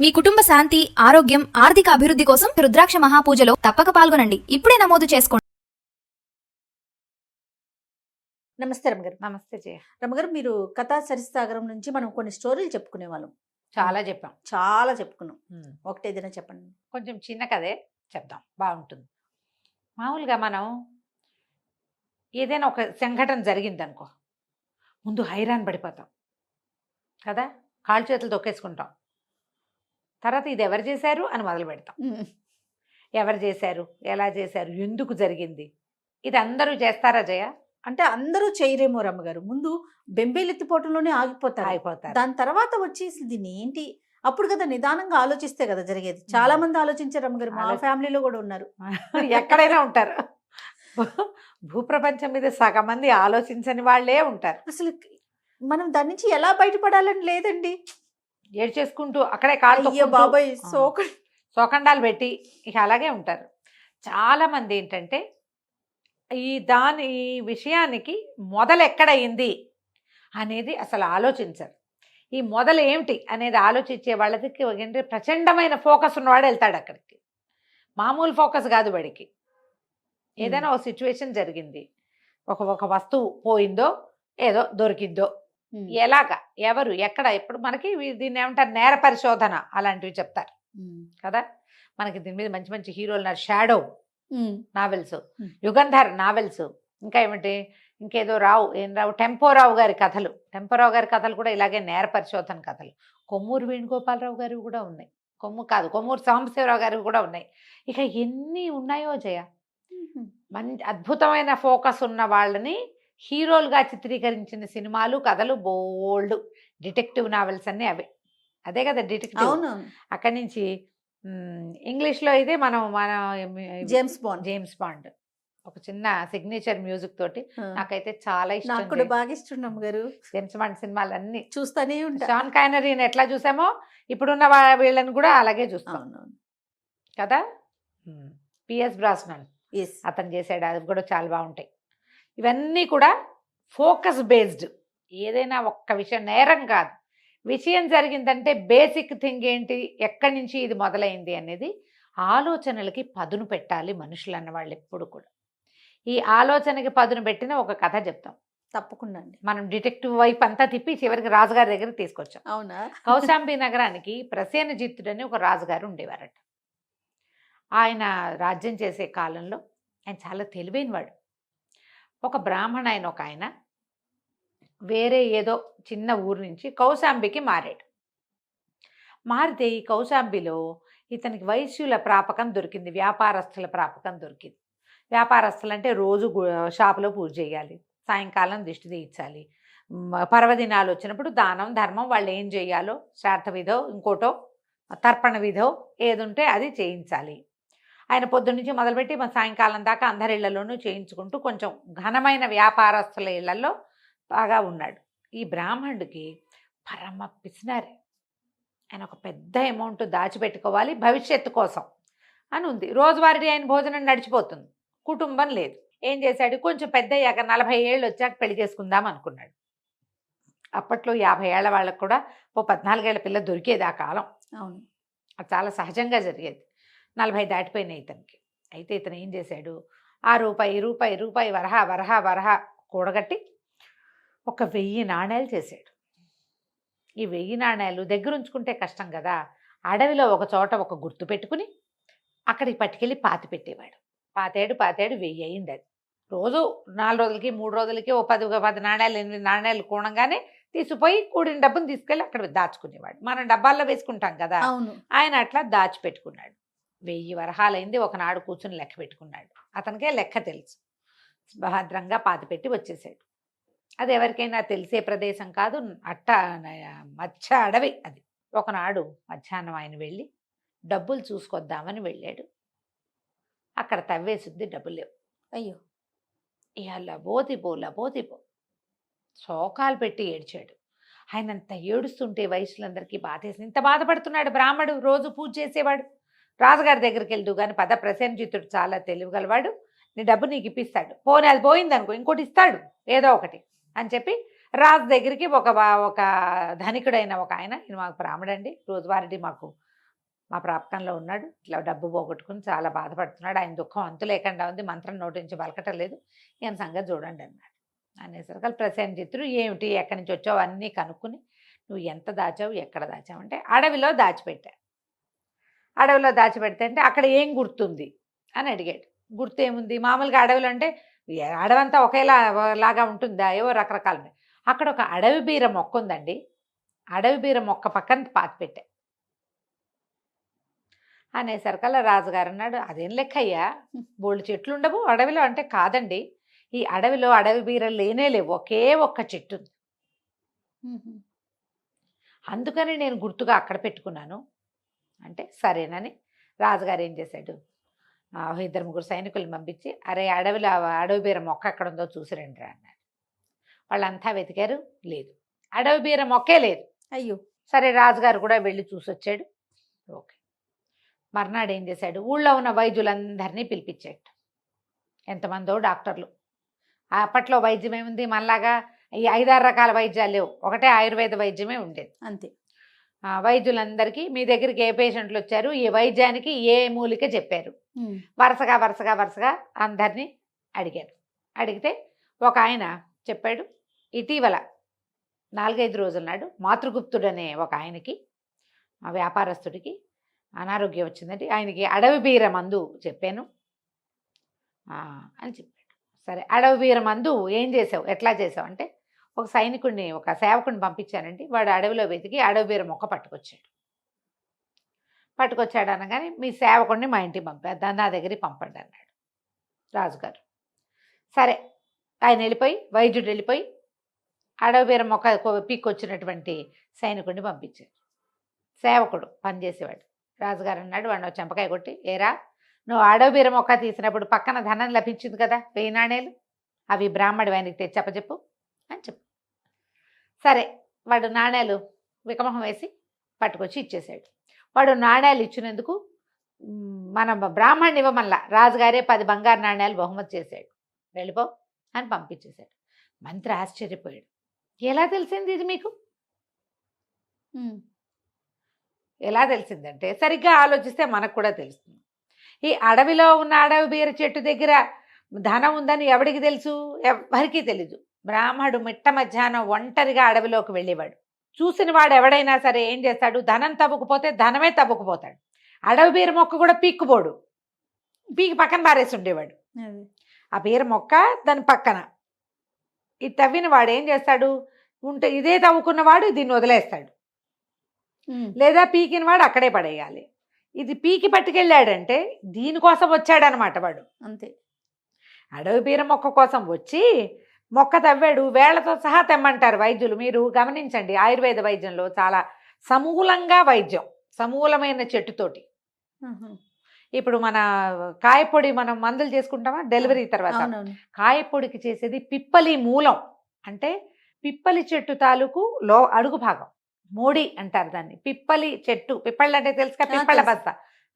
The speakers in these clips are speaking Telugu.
మీ కుటుంబ శాంతి, ఆరోగ్యం, ఆర్థిక అభివృద్ధి కోసం రుద్రాక్ష మహాపూజలో తప్పక పాల్గొనండి. ఇప్పుడే నమోదు చేసుకోండి. నమస్తే రమగారు. నమస్తే జయ. రమగారు, మీరు కథా సరిసాగరం నుంచి మనం కొన్ని స్టోరీలు చెప్పుకునే వాళ్ళం. చాలా చెప్పాం. చాలా చెప్పుకున్నాం. ఒకటి ఏదైనా చెప్పండి. కొంచెం చిన్న కథే చెప్దాం, బాగుంటుంది. మామూలుగా మనం ఏదైనా ఒక సంఘటన జరిగింది అనుకో, ముందు హైరాన్ పడిపోతాం కదా, కాళ్ళు చేతులు తొక్కేసుకుంటాం. తర్వాత ఇది ఎవరు చేశారు అని మొదలు పెడతాం. ఎవరు చేశారు, ఎలా చేశారు, ఎందుకు జరిగింది, ఇది అందరూ చేస్తారా జయ? అంటే అందరూ చేయరేమో రమ్మగారు. ముందు బెంబేలెత్తిపోవటంలోనే ఆగిపోతారు. దాని తర్వాత వచ్చి దీన్ని ఏంటి, అప్పుడు కదా నిదానంగా ఆలోచిస్తే కదా జరిగేది. చాలా మంది ఆలోచించారు రమ్మగారు. మా ఫ్యామిలీలో కూడా ఉన్నారు. ఎక్కడైనా ఉంటారు. భూప్రపంచం మీద సగం మంది ఆలోచించని వాళ్ళే ఉంటారు. అసలు మనం దాని నుంచి ఎలా బయటపడాలని లేదండి. ఏడు చేసుకుంటూ అక్కడే కాళ్ళు బాబాయ్ సోకండాలు పెట్టి ఇక అలాగే ఉంటారు. చాలా మంది ఏంటంటే ఈ విషయానికి మొదలు ఎక్కడయింది అనేది అసలు ఆలోచించరు. ఈ మొదలు ఏమిటి అనేది ఆలోచించే వాళ్ళకి ఏంటంటే ప్రచండమైన ఫోకస్ ఉన్నవాడు వెళ్తాడు అక్కడికి. మామూలు ఫోకస్ కాదు వాడికి. ఏదైనా ఒక సిచ్యువేషన్ జరిగింది, ఒక వస్తువు పోయిందో ఏదో దొరికిందో, ఎలాగా, ఎవరు, ఎక్కడ, ఎప్పుడు, మనకి దీన్ని ఏమంటారు, నేర పరిశోధన అలాంటివి చెప్తారు కదా. మనకి దీని మీద మంచి మంచి హీరోలు ఉన్నారు. షాడో నావెల్స్, యుగంధర్ నావెల్స్, ఇంకా ఏమిటి, ఇంకేదో రావు టెంపోరావు గారి కథలు. టెంపోరావు గారి కథలు కూడా ఇలాగే నేర పరిశోధన కథలు. కొమ్మూరు వేణుగోపాలరావు గారు కూడా ఉన్నాయి. కొమ్మూరు సాంబశివరావు గారు కూడా ఉన్నాయి. ఇక ఎన్ని ఉన్నాయో జయ. మంచి అద్భుతమైన ఫోకస్ ఉన్న వాళ్ళని హీరోలుగా చిత్రీకరించిన సినిమాలు, కథలు బోల్డ్. డిటెక్టివ్ నావెల్స్ అన్నీ అదే కదా డిటెక్టివ్. అక్కడి నుంచి ఇంగ్లీష్లో అయితే మన జేమ్స్ బాండ్ ఒక చిన్న సిగ్నేచర్ మ్యూజిక్ తోటి నాకైతే చాలా ఇష్టం. నాకు కూడా బాగా ఇష్టం గారు. జేమ్స్ బాండ్ సినిమాలు అన్ని చూస్తానే ఉంటా. షాన్ కానరీని ఎట్లా చూసామో ఇప్పుడున్న వీళ్ళని కూడా అలాగే చూస్తాం కదా. పిఎస్ బ్రాస్నన్ అతను చేసాడు, అది కూడా చాలా బాగుంటాయి. ఇవన్నీ కూడా ఫోకస్ బేస్డ్. ఏదైనా ఒక్క విషయం, నేరం కాదు, విషయం జరిగిందంటే బేసిక్ థింగ్ ఏంటి, ఎక్కడి నుంచి ఇది మొదలైంది అనేది ఆలోచనలకి పదును పెట్టాలి మనుషులు అన్నవాళ్ళు ఎప్పుడు కూడా. ఈ ఆలోచనకి పదును పెట్టిన ఒక కథ చెప్తాం. తప్పకుండా అండి. మనం డిటెక్టివ్ వైపు అంతా తిప్పి చివరికి రాజుగారి దగ్గర తీసుకొచ్చాం. అవునా? కౌశాంబి నగరానికి ప్రసేనజిత్తుడు అని ఒక రాజుగారు ఉండేవారట. ఆయన రాజ్యం చేసే కాలంలో ఆయన చాలా తెలివైనవాడు. ఒక బ్రాహ్మణ ఒక ఆయన వేరే ఏదో చిన్న ఊరు నుంచి కౌశాంబికి మారాడు. మారితే ఈ కౌశాంబిలో ఇతనికి వైశ్యుల ప్రాపకం దొరికింది, వ్యాపారస్తుల ప్రాపకం దొరికింది. వ్యాపారస్తులు అంటే రోజు షాపులో పూజ చేయాలి, సాయంకాలం దిష్టి తీయించాలి, పర్వదినాలు వచ్చినప్పుడు దానం ధర్మం వాళ్ళు ఏం చేయాలో, శ్రాద్ధ విధో ఇంకోటో తర్పణ విధో ఏది ఉంటే అది చేయించాలి. ఆయన పొద్దున్న నుంచి మొదలుపెట్టి సాయంకాలం దాకా అందరి ఇళ్లలోనూ చేయించుకుంటూ కొంచెం ఘనమైన వ్యాపారస్తుల ఇళ్లలో బాగా ఉన్నాడు. ఈ బ్రాహ్మణుడికి పరమ పిసినారి. ఆయన ఒక పెద్ద అమౌంట్ దాచిపెట్టుకోవాలి భవిష్యత్తు కోసం అని ఉంది. రోజువారీ ఆయన భోజనం నడిచిపోతుంది, కుటుంబం లేదు. ఏం చేశాడు, కొంచెం పెద్ద అయ్యాక 40 ఏళ్ళు వచ్చాక పెళ్లి చేసుకుందాం అనుకున్నాడు. అప్పట్లో 50 ఏళ్ల వాళ్ళకు కూడా 14 ఏళ్ల పిల్ల దొరికేది ఆ కాలం. అవును, అది చాలా సహజంగా జరిగేది. 40 దాటిపోయినాయి ఇతనికి. అయితే ఇతను ఏం చేశాడు, ఆ రూపాయి వరహ కూడగట్టి ఒక 1000 నాణేలు చేశాడు. ఈ 1000 నాణేలు దగ్గర ఉంచుకుంటే కష్టం కదా. అడవిలో ఒక చోట ఒక గుర్తు పెట్టుకుని అక్కడికి పట్టుకెళ్ళి పాతి పెట్టేవాడు. పాతేడు 1000 అయింది. అది రోజు 4 రోజులకి 3 రోజులకి ఓ 10 నాణేలు 8 నాణేలు కూడంగానే తీసిపోయి కూడిన డబ్బును తీసుకెళ్ళి అక్కడ దాచుకునేవాడు. మనం డబ్బాల్లో వేసుకుంటాం కదా, ఆయన అట్లా దాచిపెట్టుకున్నాడు. 1000 వరహాలైంది. ఒకనాడు కూర్చుని లెక్క పెట్టుకున్నాడు. అతనికే లెక్క తెలుసు. భద్రంగా పాతిపెట్టి వచ్చేసాడు. అది ఎవరికైనా తెలిసే ప్రదేశం కాదు, మధ్య అడవి అది. ఒకనాడు మధ్యాహ్నం ఆయన వెళ్ళి డబ్బులు చూసుకొద్దామని వెళ్ళాడు. అక్కడ తవ్వేసుద్ది, డబ్బులు లేవు. అయ్యో, ఇక లబోతిపో శోకాలు పెట్టి ఏడ్చాడు. ఆయన అంత ఏడుస్తుంటే వయసులందరికీ బాధేసింది. ఇంత బాధపడుతున్నాడు బ్రాహ్మడు, రోజు పూజ చేసేవాడు. రాజుగారి దగ్గరికి వెళ్తూ కానీ ప్రసేనజిత్తుడు చాలా తెలివిగలవాడు, నీ డబ్బు నీకు ఇప్పిస్తాడు, పోనీ అది పోయిందనుకో ఇంకోటి ఇస్తాడు ఏదో ఒకటి అని చెప్పి రాజు దగ్గరికి ఒక ధనికుడైన ఒక ఆయన, మాకు బ్రాహ్మడండి, రోజువారీ మాకు మా ప్రాపకంలో ఉన్నాడు, ఇట్లా డబ్బు పోగొట్టుకుని చాలా బాధపడుతున్నాడు, ఆయన దుఃఖం అంతు లేకుండా ఉంది, మంత్రం నోటి నుంచి పలకటం లేదు, ఈయన సంగతి చూడండి అన్నాడు. అనేసరికి ప్రసేనజిత్తుడు ఏమిటి ఎక్కడి నుంచి వచ్చావు అన్నీ కనుక్కుని నువ్వు ఎంత దాచావు ఎక్కడ దాచావు అంటే అడవిలో దాచిపెట్టా. అడవిలో దాచిపెడితే అంటే అక్కడ ఏం గుర్తుంది అని అడిగాడు. గుర్తు ఏముంది, మామూలుగా అడవిలో అంటే అడవంతా ఒకేలాగా ఉంటుందా, ఏవో రకరకాలు. అక్కడ ఒక అడవి బీర మొక్క ఉందండి, అడవి బీర మొక్క పక్కన పాతి పెట్టా అనేసరికల్లా రాజుగారు అన్నాడు, అదేం లెక్క అయ్యా, బోళ్ళు చెట్లు ఉండవు అడవిలో అంటే. కాదండి, ఈ అడవిలో అడవి బీరలు లేనే లేవు, ఒకే ఒక్క చెట్టు ఉంది, అందుకని నేను గుర్తుగా అక్కడ పెట్టుకున్నాను అంటే. సరేనని రాజుగారు ఏం చేశాడు, 2-3 సైనికులను పంపించి అరే అడవిలో అడవి బీర మొక్క ఎక్కడ ఉందో చూసిరండి అన్నాడు. వాళ్ళంతా వెతికారు, లేదు, అడవి బీర మొక్కే లేదు. అయ్యో. సరే రాజుగారు కూడా వెళ్ళి చూసొచ్చాడు. ఓకే, మర్నాడు ఏం చేశాడు, ఊళ్ళో ఉన్న వైద్యులందరినీ పిలిపించాడు. ఎంతమందో డాక్టర్లు. అప్పట్లో వైద్యం ఏముంది, మనలాగా ఈ 5-6 రకాల వైద్యాలు లేవు, ఒకటే ఆయుర్వేద వైద్యమే ఉండేది అంతే. వైద్యులందరికీ మీ దగ్గరికి ఏ పేషెంట్లు వచ్చారు, ఈ వైద్యానికి ఏ మూలిక చెప్పారు, వరుసగా వరుసగా వరుసగా అందరినీ అడిగారు. అడిగితే ఒక ఆయన చెప్పాడు, ఇటీవల 4-5 రోజుల నాడు మాతృగుప్తుడనే ఒక ఆయనకి, ఆ వ్యాపారస్తుడికి అనారోగ్యం వచ్చిందండి, ఆయనకి అడవి బీర మందు చెప్పాను అని చెప్పాడు. సరే, అడవి బీర మందు ఏం చేసావు, ఎట్లా చేసావు అంటే, ఒక సైనికుడిని ఒక సేవకుడిని పంపించానండి, వాడు అడవిలో వెతికి అడవి బీర మొక్క పట్టుకొచ్చాడు అనగానే మీ సేవకుడిని మా ఇంటికి పంపారు, నా దగ్గరికి పంపండి అన్నాడు రాజుగారు. సరే, ఆయన వెళ్ళిపోయి, వైద్యుడు వెళ్ళిపోయి అడవి బీర మొక్క పీక్కొచ్చినటువంటి సైనికుడిని పంపించారు. సేవకుడు పనిచేసేవాడు. రాజుగారు అన్నాడు, వాడు చెంపకాయ కొట్టి, ఏరా నువ్వు అడవి బీర మొక్క తీసినప్పుడు పక్కన ధనం లభించింది కదా 1000 నాణేలు, అవి బ్రాహ్మడి ఆయనకి తెచ్చప్పచెప్పు అని చెప్పు. సరే, వాడు నాణేలు వికమహం వేసి పట్టుకొచ్చి ఇచ్చేసాడు. వాడు నాణేలు ఇచ్చినందుకు మన బ్రాహ్మణ్ణి ఇవ్వమల్లా రాజుగారే 10 బంగారు నాణేలు బహుమతి చేశాడు, వెళ్ళిపో అని పంపించేశాడు. మంత్రి ఆశ్చర్యపోయాడు, ఎలా తెలిసింది ఇది మీకు? ఎలా తెలిసిందంటే, సరిగ్గా ఆలోచిస్తే మనకు కూడా తెలుస్తుంది. ఈ అడవిలో ఉన్న అడవి బీర చెట్టు దగ్గర ధనం ఉందని ఎవడికి తెలుసు? ఎవ్వరికీ తెలీదు. బ్రాహ్మడు మిట్ట మధ్యాహ్నం ఒంటరిగా అడవిలోకి వెళ్ళేవాడు. చూసిన వాడు ఎవడైనా సరే ఏం చేస్తాడు, ధనం తవ్వుకుపోతే ధనమే తవ్వుకుపోతాడు, అడవి బీర మొక్క కూడా పీక్కుపోడు, పీకి పక్కన పారేసి ఉండేవాడు. ఆ బీర మొక్క దాని పక్కన, ఇది తవ్విన వాడు ఏం చేస్తాడు, ఉంటే ఇదే తవ్వుకున్నవాడు దీన్ని వదిలేస్తాడు, లేదా పీకిన వాడు అక్కడే పడేయాలి. ఇది పీకి పట్టుకెళ్ళాడంటే దీనికోసం వచ్చాడనమాట వాడు. అంతే. అడవి బీర మొక్క కోసం వచ్చి మొక్క తవ్వాడు, వేళ్లతో సహా తెమ్మంటారు వైద్యులు. మీరు గమనించండి, ఆయుర్వేద వైద్యంలో చాలా సమూలంగా వైద్యం, సమూలమైన చెట్టుతోటి. ఇప్పుడు మన కాయపొడి మనం మందులు చేసుకుంటామా డెలివరీ తర్వాత, కాయపొడికి చేసేది పిప్పలి మూలం, అంటే పిప్పలి చెట్టు తాలూకు అడుగు భాగం, మోడి అంటారు దాన్ని. పిప్పలి చెట్టు, పిప్పళ్ళు అంటే తెలుసుగా, పిప్పళ్ళ బస్త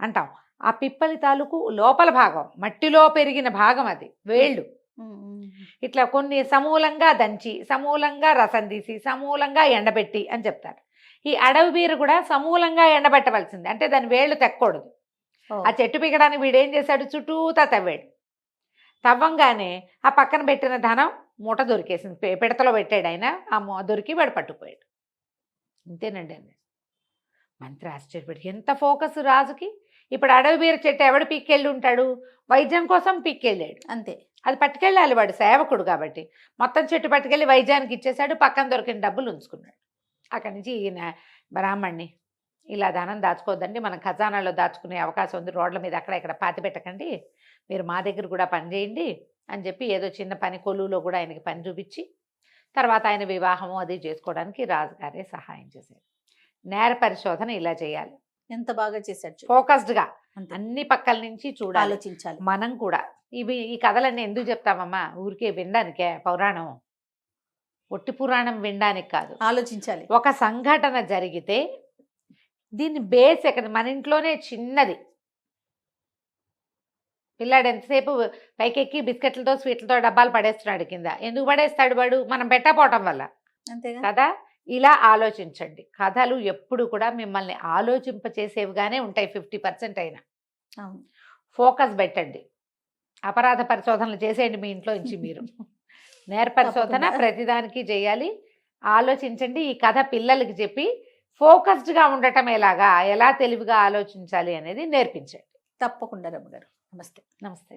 అంటాం. ఆ పిప్పలి తాలూకు లోపల భాగం, మట్టిలో పెరిగిన భాగం, అది వేళ్ళు. ఇట్లా కొన్ని సమూలంగా దంచి, సమూలంగా రసం తీసి, సమూలంగా ఎండబెట్టి అని చెప్తారు. ఈ అడవి బీర కూడా సమూలంగా ఎండబెట్టవలసింది, అంటే దాని వేళ్ళు తెక్కకూడదు. ఆ చెట్టు పీకడానికి వీడేం చేశాడు, చుట్టూతా తవ్వాడు. తవ్వంగానే ఆ పక్కన పెట్టిన ధనం మూట దొరికేసింది, పిడతలో పెట్టాడు ఆయన, ఆ దొరికి వాడు పట్టుకుపోయాడు. అంతేనండి అండి. మంత్రి ఆశ్చర్యపడి, ఎంత ఫోకస్ రాజుకి. ఇప్పుడు అడవి బీర చెట్టు ఎవడు పీక్కెళ్ళి ఉంటాడు, వైద్యం కోసం పీక్కెళ్ళాడు, అంతే. అది పట్టుకెళ్ళాలి, వాడు సేవకుడు కాబట్టి మొత్తం చెట్టు పట్టుకెళ్ళి వైద్యానికి ఇచ్చేశాడు, పక్కన దొరికిన డబ్బులు ఉంచుకున్నాడు. అక్కడి నుంచి ఈయన బ్రాహ్మణ్ణి, ఇలా ధనం దాచుకోవద్దండి, మన ఖజానాలో దాచుకునే అవకాశం ఉంది, రోడ్ల మీద అక్కడ ఇక్కడ పాతి పెట్టకండి, మీరు మా దగ్గర కూడా పని చేయండి అని చెప్పి ఏదో చిన్న పని కొలువులో కూడా ఆయనకి పని చూపించి, తర్వాత ఆయన వివాహము అది చేసుకోవడానికి రాజుగారే సహాయం చేశారు. నేర పరిశోధన ఇలా చేయాలి. ఎంత బాగా చేశాడు, ఫోకస్డ్గా అన్ని పక్కల నుంచి చూడాలి, ఆలోచించాలి. మనం కూడా ఈ కథలన్నీ ఎందుకు చెప్తామమ్మా, ఊరికే వినడానికే, పౌరాణం ఒట్టి పురాణం వినడానికి కాదు, ఆలోచించాలి. ఒక సంఘటన జరిగితే దీన్ని బేస్ ఎక్కడ, మన ఇంట్లోనే చిన్నది, పిల్లాడు ఎంతసేపు పైకెక్కి బిస్కెట్లతో స్వీట్లతో డబ్బాలు పడేస్తున్నాడు కింద, ఎందుకు పడేస్తాడు వాడు, మనం పెట్టకపోవటం వల్ల కదా. ఇలా ఆలోచించండి. కథలు ఎప్పుడు కూడా మిమ్మల్ని ఆలోచింపచేసేవిగానే ఉంటాయి 50% అయినా. అవును. ఫోకస్ పెట్టండి. అపరాధ పరిశోధనలు చేసేయండి మీ ఇంట్లో నుంచి మీరు. నేర పరిశోధన తప్పకుండా. ప్రతిదానికి చేయాలి. ఆలోచించండి. ఈ కథ పిల్లలకి చెప్పి ఫోకస్డ్గా ఉండటం ఎలా తెలివిగా ఆలోచించాలి అనేది నేర్పించండి. తప్పకుండా రమ్మగారు. నమస్తే. నమస్తే.